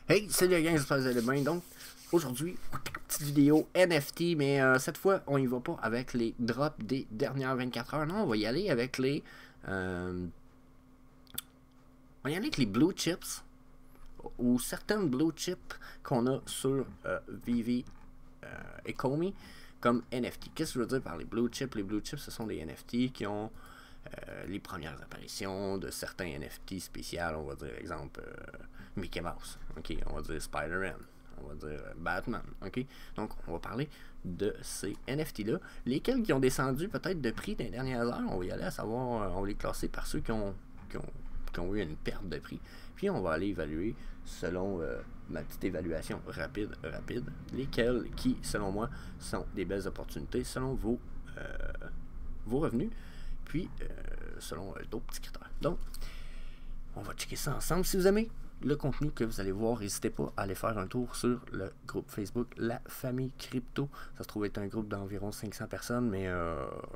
Hey, salut les gars, j'espère que vous allez bien. Donc, aujourd'hui, petite vidéo NFT, mais cette fois, on y va pas avec les drops des dernières 24 heures. Non, on va y aller avec les... on va y aller avec les blue chips, ou certaines blue chips qu'on a sur Vivi et Komi comme NFT. Qu'est-ce que je veux dire par les blue chips? Les blue chips, ce sont des NFT qui ont les premières apparitions de certains NFT spéciaux. On va dire, exemple, Mickey Mouse. Ok, on va dire Spider-Man. On va dire Batman. Ok, donc on va parler de ces NFT-là. Lesquels qui ont descendu peut-être de prix dans les dernières heures. On va y aller à savoir, on va les classer par ceux qui ont eu une perte de prix. Puis on va aller évaluer selon ma petite évaluation rapide, lesquels qui, selon moi, sont des belles opportunités selon vos revenus, puis selon d'autres petits critères. Donc, on va checker ça ensemble. Si vous aimez le contenu que vous allez voir, n'hésitez pas à aller faire un tour sur le groupe Facebook La Famille Crypto. Ça se trouve être un groupe d'environ 500 personnes, mais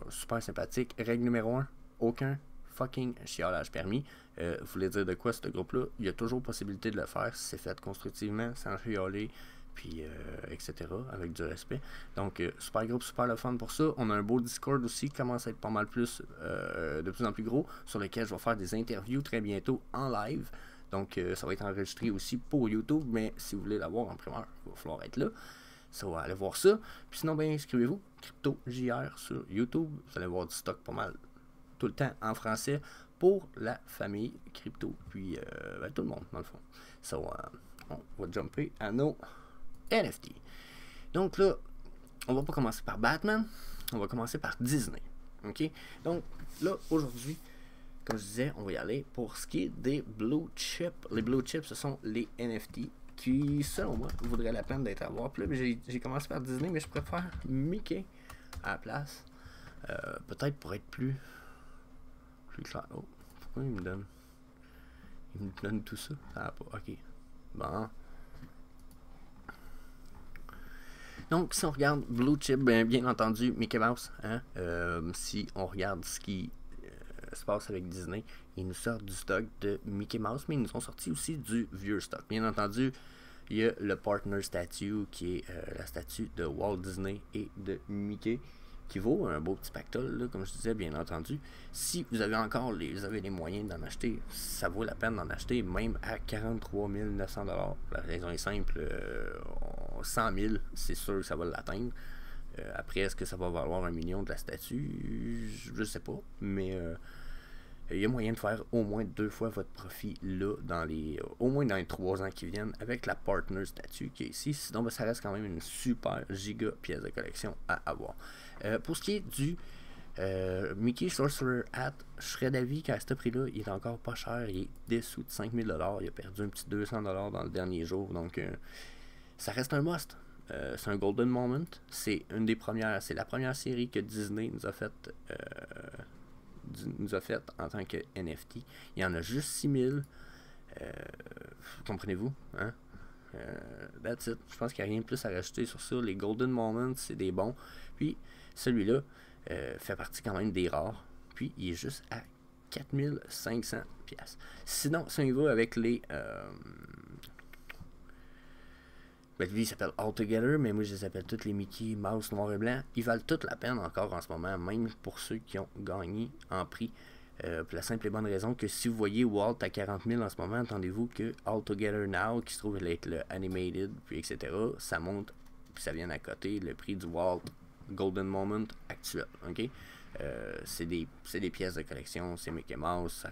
super sympathique. Règle numéro 1, aucun fucking chiolage permis. Vous voulez dire de quoi ce groupe-là? Il y a toujours possibilité de le faire si c'est fait constructivement, sans chioler, puis etc. avec du respect. Donc super groupe, super le fun pour ça. On a un beau Discord aussi qui commence à être pas mal plus de plus en plus gros, sur lequel je vais faire des interviews très bientôt en live. Donc ça va être enregistré aussi pour YouTube, mais si vous voulez l'avoir en primeur, il va falloir être là. Ça va aller voir ça. Puis sinon, ben inscrivez-vous, Crypto JR sur YouTube. Vous allez voir du stock pas mal tout le temps en français pour la famille crypto, puis tout le monde dans le fond. So, on va jumper à nos NFT. Donc là, on va pas commencer par Batman, on va commencer par Disney. Ok? Donc là, aujourd'hui, comme je disais, on va y aller pour ce qui est des blue chips. Les blue chips, ce sont les NFT qui, selon moi, vaudraient la peine d'être à voir. Puis là, j'ai commencé par Disney, mais je préfère Mickey à la place. Peut-être pour être plus clair. Oh, pourquoi il me donne tout ça? Ah, pas. Ok. Bon. Donc, si on regarde Blue Chip, bien entendu, Mickey Mouse, hein, si on regarde ce qui se passe avec Disney, ils nous sortent du stock de Mickey Mouse, mais ils nous ont sorti aussi du vieux stock. Bien entendu, il y a le Partner Statue, qui est la statue de Walt Disney et de Mickey, qui vaut un beau petit pactole, là, comme je disais, bien entendu. Si vous avez encore les moyens d'en acheter, ça vaut la peine d'en acheter, même à 43 900 $. La raison est simple, 100 000, c'est sûr que ça va l'atteindre. Après, est-ce que ça va valoir 1 million de la statue? Je sais pas, mais il y a moyen de faire au moins 2 fois votre profit là, au moins dans les 3 ans qui viennent, avec la Partner Statue qui est ici. Sinon, ça reste quand même une super giga pièce de collection à avoir. Pour ce qui est du Mickey Sorcerer Hat, je serais d'avis qu'à ce prix-là, il est encore pas cher. Il est dessous de 5 000 $. Il a perdu un petit 200 $ dans le dernier jour. Donc, ça reste un must. C'est un Golden Moment. C'est la première série que Disney nous a faite en tant que NFT. Il y en a juste 6000. Comprenez-vous? Hein? That's it. Je pense qu'il n'y a rien de plus à rajouter sur ça. Les Golden Moments, c'est des bons. Puis, celui-là fait partie quand même des rares. Puis, il est juste à 4500$. Sinon, si on y va avec les... lui, il s'appelle All Together, mais moi, je les appelle tous les Mickey Mouse noir et blanc. Ils valent toute la peine encore en ce moment, même pour ceux qui ont gagné en prix. Pour la simple et bonne raison que si vous voyez Walt à 40 000 en ce moment, attendez-vous que All Together Now, qui se trouve être le Animated, puis etc., ça monte, puis ça vient à côté le prix du Walt Golden Moment actuel. Ok? C'est des pièces de collection, c'est Mickey Mouse,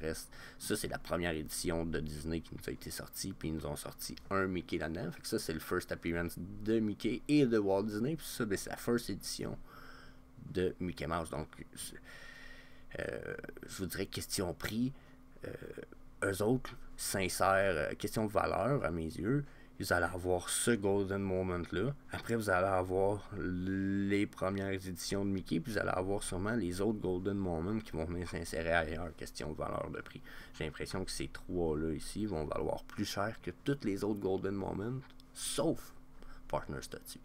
ça c'est la première édition de Disney qui nous a été sortie, puis ils nous ont sorti un Mickey là-dedans, fait que ça c'est le first appearance de Mickey et de Walt Disney, puis ça c'est la first édition de Mickey Mouse. Donc je vous dirais question prix, eux autres sincères, question valeur à mes yeux, vous allez avoir ce Golden Moment-là. Après, vous allez avoir les premières éditions de Mickey, puis vous allez avoir sûrement les autres Golden Moments qui vont venir s'insérer ailleurs, question de valeur de prix. J'ai l'impression que ces trois-là ici vont valoir plus cher que toutes les autres Golden Moments, sauf Partner Statue.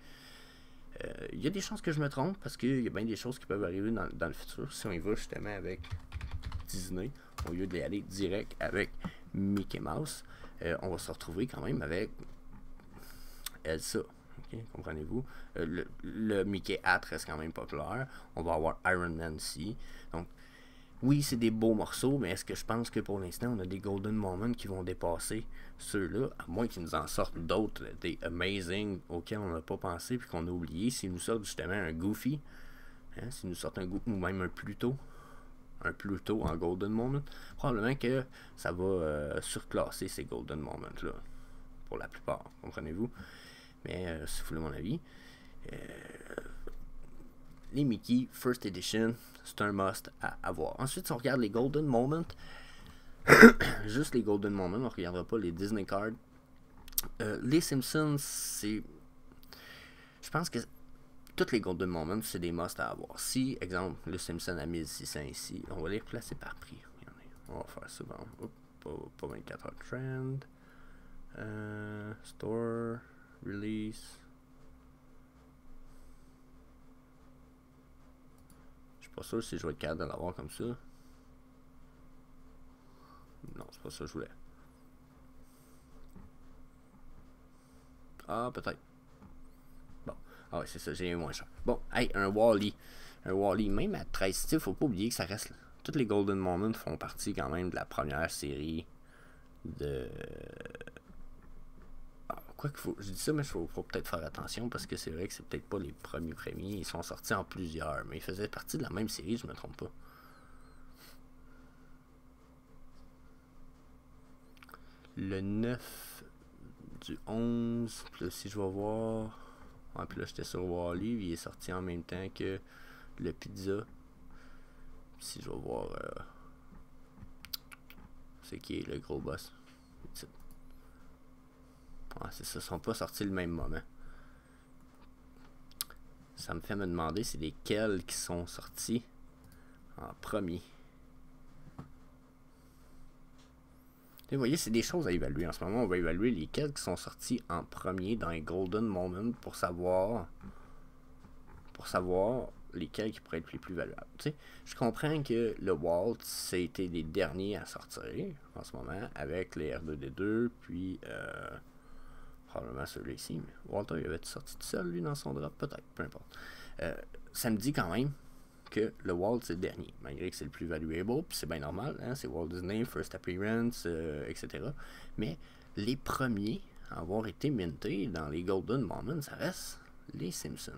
Il y a des chances que je me trompe, parce qu'il y a bien des choses qui peuvent arriver dans le futur, si on y va justement avec Disney, au lieu d'y aller direct avec Mickey Mouse. On va se retrouver quand même avec Elsa. Okay, comprenez-vous? Le Mickey Hat reste quand même populaire. On va avoir Iron Man aussi. Donc, oui, c'est des beaux morceaux, mais est-ce que je pense que pour l'instant, on a des Golden Moments qui vont dépasser ceux-là, à moins qu'ils nous en sortent d'autres, des Amazing auxquels on n'a pas pensé puis qu'on a oublié. S'ils nous sortent justement un Goofy, hein, s'ils nous sortent un Goofy ou même un Pluto en Golden Moment, probablement que ça va surclasser ces Golden Moments-là, pour la plupart, comprenez-vous? Mais si vous voulez mon avis, les Mickey First Edition, c'est un must à avoir. Ensuite, si on regarde les Golden Moments, juste les Golden Moments, on ne regardera pas les Disney Cards. Les Simpsons, c'est... Je pense que toutes les Golden Moments, c'est des must à avoir. Si, exemple, le Simpson à 1600 ici, on va les replacer par prix. Regardez, on va faire ça. Bon, pas 24 heures trend. Store, release. Je suis pas sûr si je vais être capable de l'avoir comme ça. Non, c'est pas ça que je voulais. Ah, peut-être. Bon. Ah ouais, c'est ça, j'ai moins cher. Bon, hey, un Wall-E. Un Wall-E, même à 13 styles, faut pas oublier que ça reste... Toutes les Golden Moments font partie quand même de la première série de... Quoi qu'il faut... Je dis ça, mais il faut peut-être faire attention parce que c'est vrai que c'est peut-être pas les premiers. Ils sont sortis en plusieurs, mais ils faisaient partie de la même série, je me trompe pas. Le 9 du 11, puis là, si je vais voir... Ouais, puis là, j'étais sur Wall-E, il est sorti en même temps que le Pizza. Si je vais voir... c'est qui est le gros boss. Ouais, c'est ça, ils sont pas sortis le même moment. Ça me fait me demander c'est lesquels qui sont sortis en premier. Vous voyez, c'est des choses à évaluer. En ce moment, on va évaluer lesquels qui sont sortis en premier dans les Golden Moments pour savoir lesquels qui pourraient être les plus valuables. Tu sais, je comprends que le Walt, c'était les derniers à sortir en ce moment avec les R2D2, puis probablement celui-là ici. Mais Walter, il avait sorti tout seul, lui, dans son drop, peut-être, peu importe. Ça me dit quand même que le Walt, c'est le dernier, malgré que c'est le plus valuable, puis c'est bien normal, hein, c'est Walt Disney, First Appearance, etc. Mais les premiers à avoir été mintés dans les Golden Moments, ça reste les Simpsons.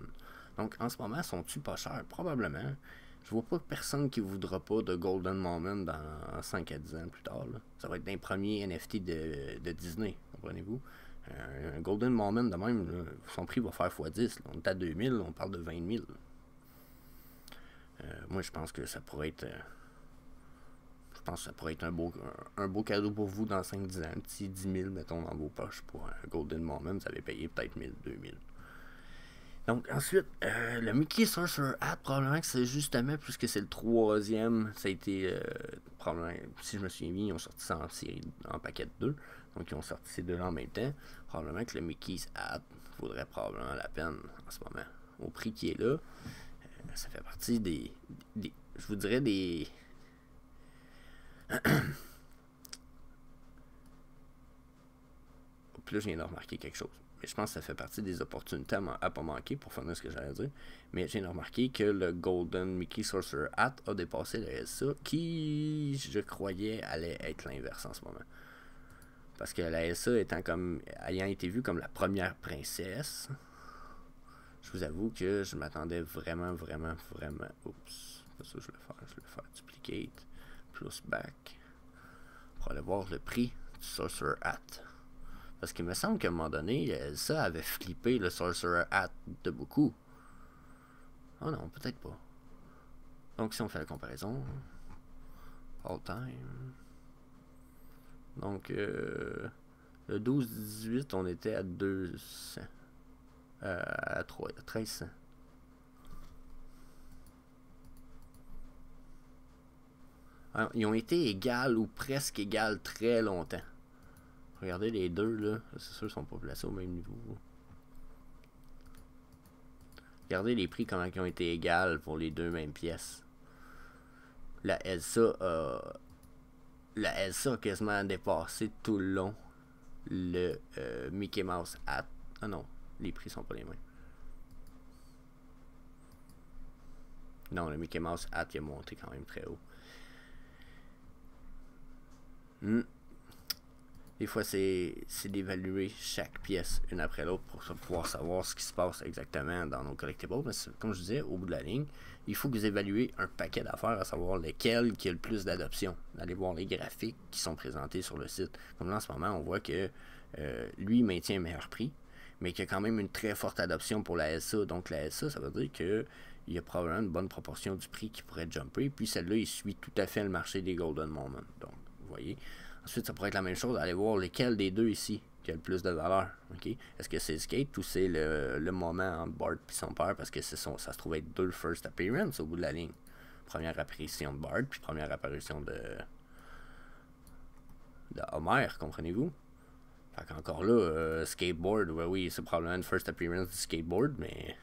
Donc, en ce moment, sont-ils pas chers? Probablement. Je vois pas personne qui voudra pas de Golden Moment dans 5 à 10 ans plus tard. Là. Ça va être un premier NFT de Disney, comprenez-vous? Un Golden Moment de même, là, son prix va faire x10. Là. On est à 2000, on parle de 20 000. Moi, je pense que ça pourrait être... un beau cadeau pour vous dans 5-10 ans. Un petit 10 000, mettons, dans vos poches pour un Golden Moment. Vous avez payé peut-être 1000, 2000. Donc, ensuite, le Mickey Sorcerer Hat, probablement que c'est justement, puisque c'est le troisième, ça a été, probablement, si je me souviens bien, ils ont sorti ça en série, en paquet de 2. Donc, ils ont sorti ces deux-là en même temps. Probablement que le Mickey's Hat vaudrait probablement la peine en ce moment. Au prix qui est là, ça fait partie des je vous dirais des... Puis là, je viens de remarquer quelque chose. Mais je pense que ça fait partie des opportunités à pas manquer pour finir ce que j'allais dire. Mais je viens de remarquer que le Golden Mickey Sorcerer Hat a dépassé le Elsa, qui, je croyais, allait être l'inverse en ce moment. Parce que la Elsa ayant été vue comme la première princesse, je vous avoue que je m'attendais vraiment. Oups, c'est ça que je vais faire. Je vais faire duplicate, plus back, pour aller voir le prix du Sorcerer Hat. Parce qu'il me semble qu'à un moment donné, ça avait flippé le Sorcerer Hat de beaucoup. Oh non, peut-être pas. Donc si on fait la comparaison, all time. Donc le 12-18, on était à 200. À 1300. Alors, ils ont été égales ou presque égales très longtemps. Regardez les deux là, c'est sûr qu'ils sont pas placés au même niveau. Regardez les prix comment ils ont été égales pour les deux mêmes pièces. La Elsa a quasiment dépassé tout le long le Mickey Mouse Hat. Ah non, les prix sont pas les mêmes. Non, le Mickey Mouse hat il a monté quand même très haut. Des fois, c'est d'évaluer chaque pièce une après l'autre pour pouvoir savoir ce qui se passe exactement dans nos collectibles. Mais comme je disais, au bout de la ligne, il faut que vous évaluez un paquet d'affaires à savoir lequel qui a le plus d'adoption. Allez voir les graphiques qui sont présentés sur le site. Comme là, en ce moment, on voit que lui maintient un meilleur prix, mais qu'il y a quand même une très forte adoption pour la SA. Donc la SA, ça veut dire qu'il y a probablement une bonne proportion du prix qui pourrait jumper. Puis celle-là, il suit tout à fait le marché des Golden Moment. Donc, vous voyez. Ensuite, ça pourrait être la même chose, aller voir lequel des deux ici qui a le plus de valeur. Okay? Est-ce que c'est le skate ou c'est le moment entre Bart et son père? Parce que ça se trouve être deux first appearance au bout de la ligne. Première apparition de Bart, puis première apparition de Homer, comprenez-vous? Fait qu'encore là, skateboard, oui, c'est probablement une first appearance du skateboard, mais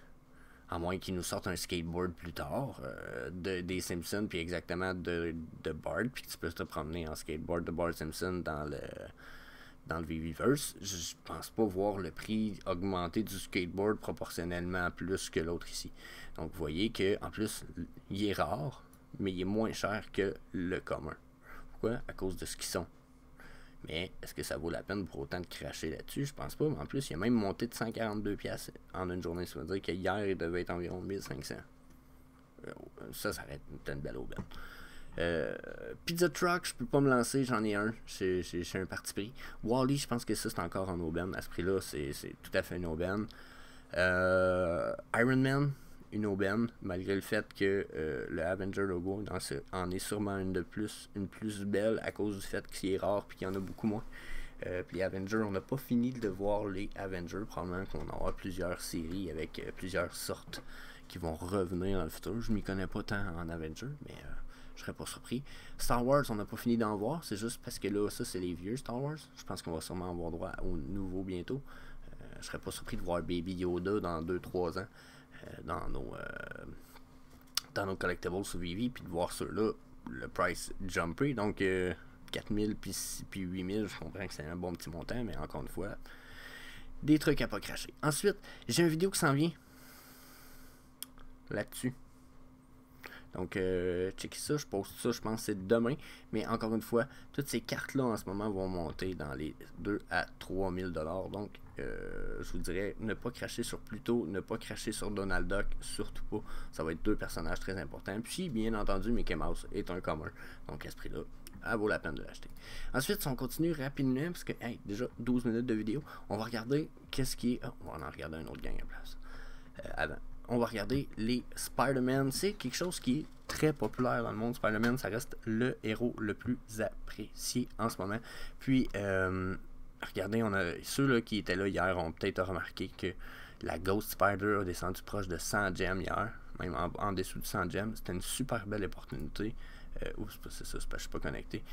à moins qu'ils nous sortent un skateboard plus tard des Simpsons, puis exactement de Bart, puis que tu peux te promener en skateboard de Bart Simpson dans le VVverse. Je pense pas voir le prix augmenter du skateboard proportionnellement plus que l'autre ici. Donc vous voyez que en plus, il est rare, mais il est moins cher que le commun. Pourquoi? À cause de ce qu'ils sont. Mais est-ce que ça vaut la peine pour autant de cracher là-dessus? Je pense pas. Mais en plus, il a même monté de 142$ en une journée. Ça veut dire qu'hier, il devait être environ 1500. Ça va être une belle aubaine. Pizza Truck, je peux pas me lancer. J'en ai un. J'ai un parti pris. Wall-E, je pense que ça, c'est encore en aubaine. À ce prix-là, c'est tout à fait une aubaine. Iron Man, une aubaine, malgré le fait que le Avenger logo en est sûrement une plus belle à cause du fait qu'il est rare et qu'il y en a beaucoup moins. Puis les Avengers, on n'a pas fini de voir les Avengers, probablement qu'on aura plusieurs séries avec plusieurs sortes qui vont revenir dans le futur. Je m'y connais pas tant en Avengers, mais je serais pas surpris. Star Wars, on n'a pas fini d'en voir, c'est juste parce que là, ça c'est les vieux Star Wars. Je pense qu'on va sûrement avoir droit au nouveau bientôt. Je serais pas surpris de voir Baby Yoda dans 2-3 ans. Dans nos collectibles sous Vivi, puis de voir ceux-là, le price jumper, donc 4000 puis 8000, je comprends que c'est un bon petit montant, mais encore une fois, des trucs à pas cracher. Ensuite, j'ai une vidéo qui s'en vient là-dessus. Donc, checkez ça, je poste ça, je pense que c'est demain. Mais encore une fois, toutes ces cartes-là en ce moment vont monter dans les 2 à 3000$. Donc, je vous dirais, ne pas cracher sur Pluto, ne pas cracher sur Donald Duck, surtout pas. Ça va être deux personnages très importants. Puis, bien entendu, Mickey Mouse est un commun. Donc, à ce prix-là, ça vaut la peine de l'acheter. Ensuite, si on continue rapidement, parce que, hey, déjà 12 minutes de vidéo, on va regarder qu'est-ce qui est... Oh, on va en regarder un autre gang à place. Avant. On va regarder les Spider-Man. C'est quelque chose qui est très populaire dans le monde. Spider-Man, ça reste le héros le plus apprécié en ce moment. Puis, regardez, on a ceux là, qui étaient là hier ont peut-être remarqué que la Ghost Spider a descendu proche de 100 gems hier, même en dessous de 100 gems. C'était une super belle opportunité. Oups, c'est ça, c'est parce que je suis pas connecté.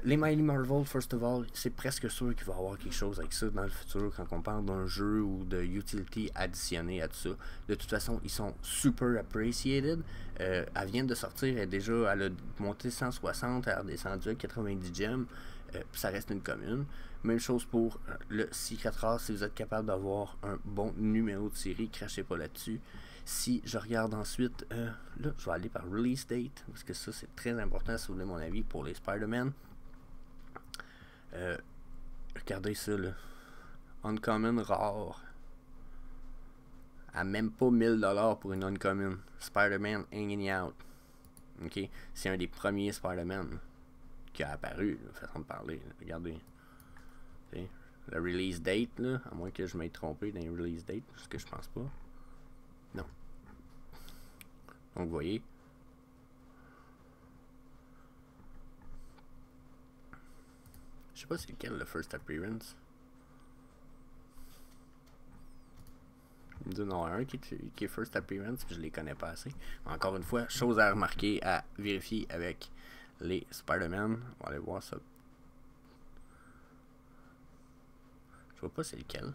Les Mighty Marvel, first of all, c'est presque sûr qu'il va y avoir quelque chose avec ça dans le futur quand on parle d'un jeu ou de utility additionné à tout ça. De toute façon, ils sont super appreciated. Elle vient de sortir, elle a monté 160, elle a redescendu à 90 gems. Ça reste une commune. Même chose pour le Secret Rare, si vous êtes capable d'avoir un bon numéro de série, crachez pas là-dessus. Si je regarde ensuite, là, je vais aller par Release Date, parce que ça, c'est très important, si vous voulez mon avis, pour les Spider-Man. Regardez ça, là. Uncommon rare. À même pas 1000$ pour une Uncommon. Spider-Man Hanging Out. Ok? C'est un des premiers Spider-Man qui a apparu, la façon de parler. Là. Regardez. T'sais, le release date, là, à moins que je m'aie trompé dans les release date, ce que je pense pas. Non. Donc, vous voyez. Je sais pas c'est lequel le first appearance. Il y en a un qui est first appearance, puis je les connais pas assez. Encore une fois, chose à remarquer, à vérifier avec les Spider-Man. On va aller voir ça. Je vois pas c'est lequel.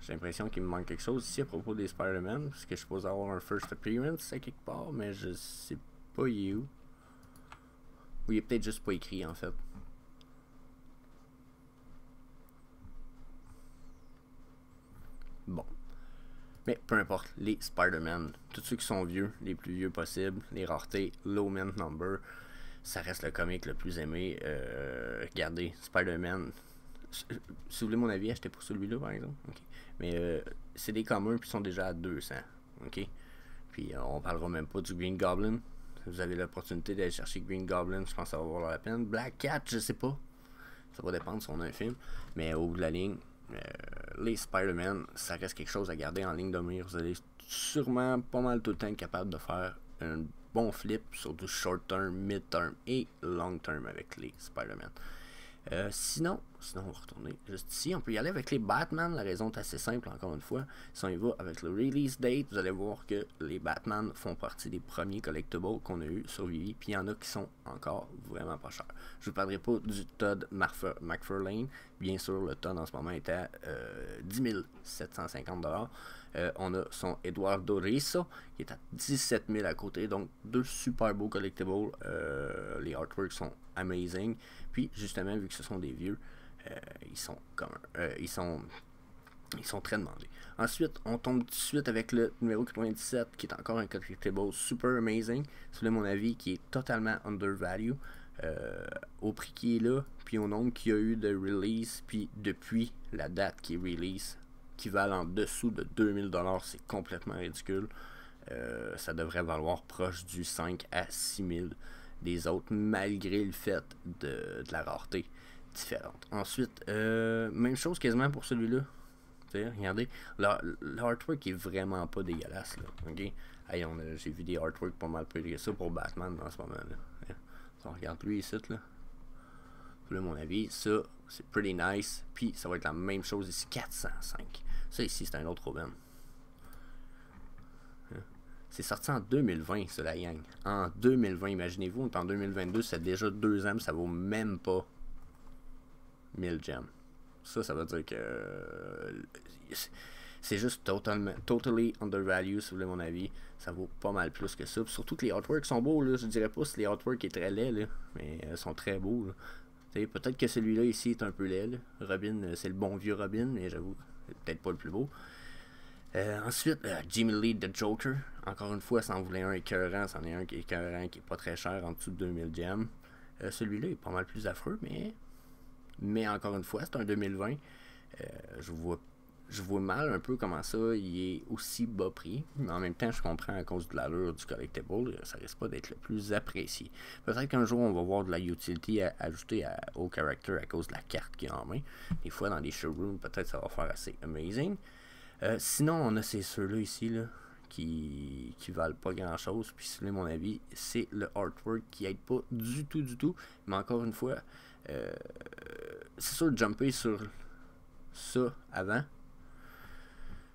J'ai l'impression qu'il me manque quelque chose ici à propos des Spider-Man, parce que je suppose avoir un first appearance à quelque part, mais je sais pas il est où. Ou il est peut-être juste pas écrit en fait. bon. Mais peu importe, les Spider-Man, tous ceux qui sont vieux, les plus vieux possibles, les raretés, low mint number, ça reste le comic le plus aimé. Regardez, Spider-Man, si vous voulez mon avis, achetez pas celui-là par exemple. Okay. Mais c'est des communs puis ils sont déjà à 200. Ok. Puis on parlera même pas du Green Goblin. Si vous avez l'opportunité d'aller chercher Green Goblin, je pense que ça va valoir la peine. Black Cat, je sais pas. Ça va dépendre si on a un film. Mais au bout de la ligne, les Spider-Man, ça reste quelque chose à garder en ligne de mire. Vous allez sûrement pas mal tout le temps être capable de faire un bon flip sur du short term, mid term et long term avec les Spider-Man. Sinon, on va retourner juste ici. On peut y aller avec les Batman. La raison est assez simple, encore une fois. Si on y va avec le release date, vous allez voir que les Batman font partie des premiers collectibles qu'on a eu sur Vivi. Puis il y en a qui sont encore vraiment pas chers. Je ne vous parlerai pas du Todd McFarlane. Bien sûr, le Todd en ce moment est à 10 750 $. On a son Eduardo Rizzo qui est à 17 000 à côté. Donc, deux super beaux collectibles. Les artworks sont amazing. Puis, justement, vu que ce sont des vieux, ils sont très demandés. Ensuite, on tombe tout de suite avec le numéro 97 qui est encore un collectible super amazing. C'est mon avis qui est totalement undervalue au prix qui est là, puis au nombre qu'il y a eu de release, puis depuis la date qui est release, qui valent en dessous de 2000 $, c'est complètement ridicule. Ça devrait valoir proche du 5 à 6000 des autres, malgré le fait de la rareté différente. Ensuite, même chose quasiment pour celui-là. Regardez, l'artwork est vraiment pas dégueulasse. Là, okay? Hey, j'ai vu des artworks pas mal plus que ça pour Batman en ce moment. Là. On regarde lui ici. Là. Là, mon avis, ça, c'est pretty nice. Puis, ça va être la même chose ici, 405. Ça, ici, c'est un autre Robin. C'est sorti en 2020, ça, la gang. En 2020, imaginez-vous, on est en 2022, c'est déjà 2 ans, ça vaut même pas 1000 gems. Ça veut dire que c'est juste totally undervalued, si vous voulez mon avis. Ça vaut pas mal plus que ça. Puis surtout que les artworks sont beaux, là. Je dirais pas si les artworks est très laid, là, mais ils sont très beaux. Peut-être que celui-là ici est un peu laid. Là. Robin, c'est le bon vieux Robin, mais j'avoue, c'est peut-être pas le plus beau. Ensuite, Jimmy Lee The Joker. Encore une fois, si on voulait un écœurant, c'en est un qui est écœurant, qui est pas très cher, en dessous de 2000 gems. Celui-là est pas mal plus affreux, mais encore une fois, c'est un 2020. Je vois mal un peu comment ça, il est aussi bas prix. Mais en même temps, je comprends à cause de l'allure du collectible, ça risque pas d'être le plus apprécié. Peut-être qu'un jour, on va voir de la utility ajouter au character à cause de la carte qu'il y a en main. Des fois, dans des showrooms, peut-être ça va faire assez amazing. Sinon, on a ceux-là ici, là, qui valent pas grand-chose. Puis, si mon avis, c'est le artwork qui aide pas du tout. Mais encore une fois, c'est sûr de jumper sur ça avant.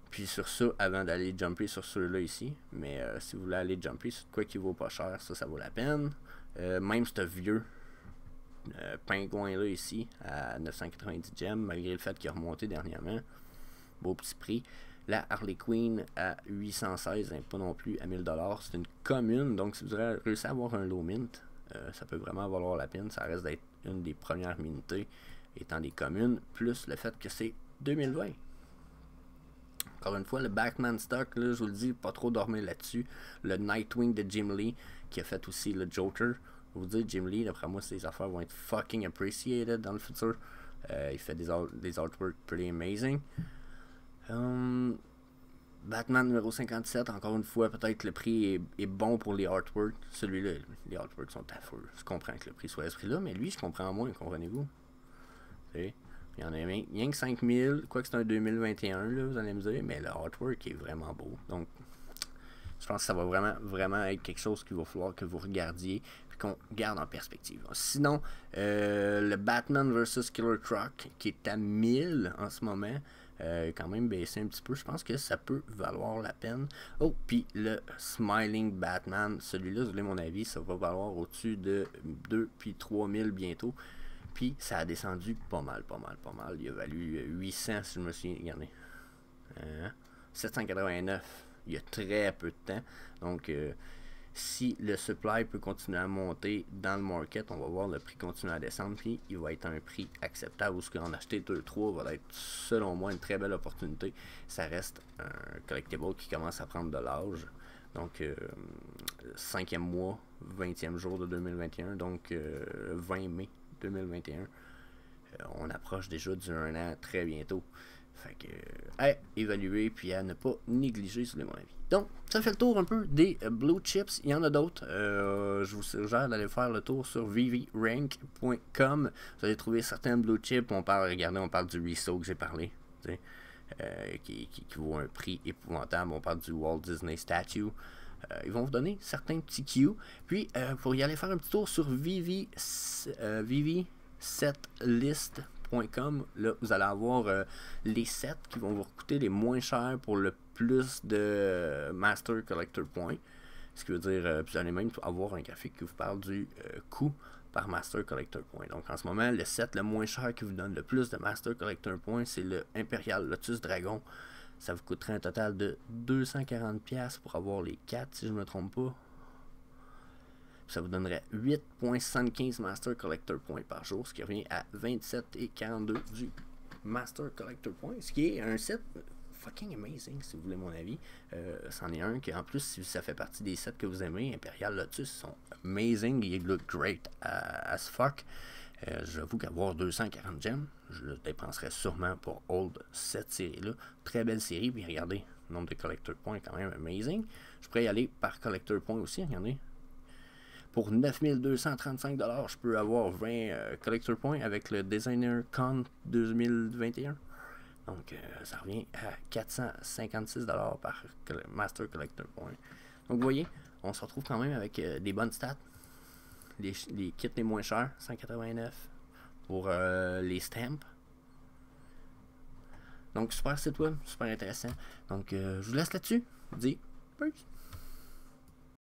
Puis sur ça, avant d'aller jumper sur ceux-là ici. Mais si vous voulez aller jumper sur quoi qui vaut pas cher, ça vaut la peine. Même ce vieux pingouin-là ici, à 990 gems, malgré le fait qu'il a remonté dernièrement. Beau petit prix. La Harley Quinn à 816, hein, pas non plus à 1000 $. C'est une commune, donc si vous avez réussi à avoir un low mint, ça peut vraiment valoir la peine. Ça reste d'être une des premières minités étant des communes, plus le fait que c'est 2020. Encore une fois, le Batman stock, là, je vous le dis, pas trop dormir là-dessus. Le Nightwing de Jim Lee, qui a fait aussi le Joker. Je vous dis, Jim Lee, d'après moi, ses affaires vont être fucking appreciated dans le futur. Il fait des artworks pretty amazing. Batman numéro 57, encore une fois, peut-être le prix est bon pour les artworks. Celui-là, les artworks sont affreux. Je comprends que le prix soit à ce prix-là, mais lui, je comprends moins, comprenez-vous? Il y en a rien que 5000, quoique c'est un 2021, là, vous allez me dire, mais le artwork est vraiment beau. Donc, je pense que ça va vraiment être quelque chose qu'il va falloir que vous regardiez et qu'on garde en perspective. Sinon, le Batman vs Killer Croc, qui est à 1000 en ce moment, quand même baissé un petit peu, je pense que ça peut valoir la peine. Oh, puis le Smiling Batman, celui-là, vous voulez mon avis, ça va valoir au-dessus de 2 puis 3000 bientôt. Puis ça a descendu pas mal. Il a valu 800 si je me souviens, regardez. 789 il y a très peu de temps. Donc si le supply peut continuer à monter dans le market, on va voir le prix continuer à descendre, puis il va être un prix acceptable, où ce qu'en acheter 2-3 va être, selon moi, une très belle opportunité. Ça reste un collectible qui commence à prendre de l'âge. Donc, 5e mois, 20e jour de 2021, donc 20 mai 2021. On approche déjà du 1 an très bientôt. Fait que, à évaluer puis à ne pas négliger, sur mon avis. Donc, ça fait le tour un peu des blue chips. Il y en a d'autres. Je vous suggère d'aller faire le tour sur vvrank.com. Vous allez trouver certains blue chips. On parle du Reso que j'ai parlé. Qui vaut un prix épouvantable. On parle du Walt Disney Statue. Ils vont vous donner certains petits cues. Puis, pour y aller faire un petit tour sur vv7list.com, là, vous allez avoir les sets qui vont vous coûter les moins chers pour le plus de Master Collector Points. Ce qui veut dire, vous allez même avoir un graphique qui vous parle du coût par Master Collector Point. Donc en ce moment, le set le moins cher qui vous donne le plus de Master Collector Point, c'est le Imperial Lotus Dragon. Ça vous coûterait un total de 240$ pour avoir les 4, si je ne me trompe pas. Ça vous donnerait 8.75 Master Collector Point par jour, ce qui revient à 27,42 du Master Collector Point, ce qui est un set fucking amazing, si vous voulez mon avis. C'en est un qui, en plus, si ça fait partie des sets que vous aimez, Imperial Lotus, sont amazing, ils look great as fuck. J'avoue qu'avoir 240 gemmes, je le dépenserais sûrement pour hold cette série-là. Très belle série, puis regardez, le nombre de collector points quand même amazing. Je pourrais y aller par collector point aussi, regardez. Pour 9235$, je peux avoir 20 collector points avec le Designer Con 2021. Donc, ça revient à 456$ par Master Collector Point. Donc, vous voyez, on se retrouve quand même avec des bonnes stats. Les kits les moins chers, 189$ pour les stamps. Donc, super site web, super intéressant. Donc, je vous laisse là-dessus. Je vous dis, peace.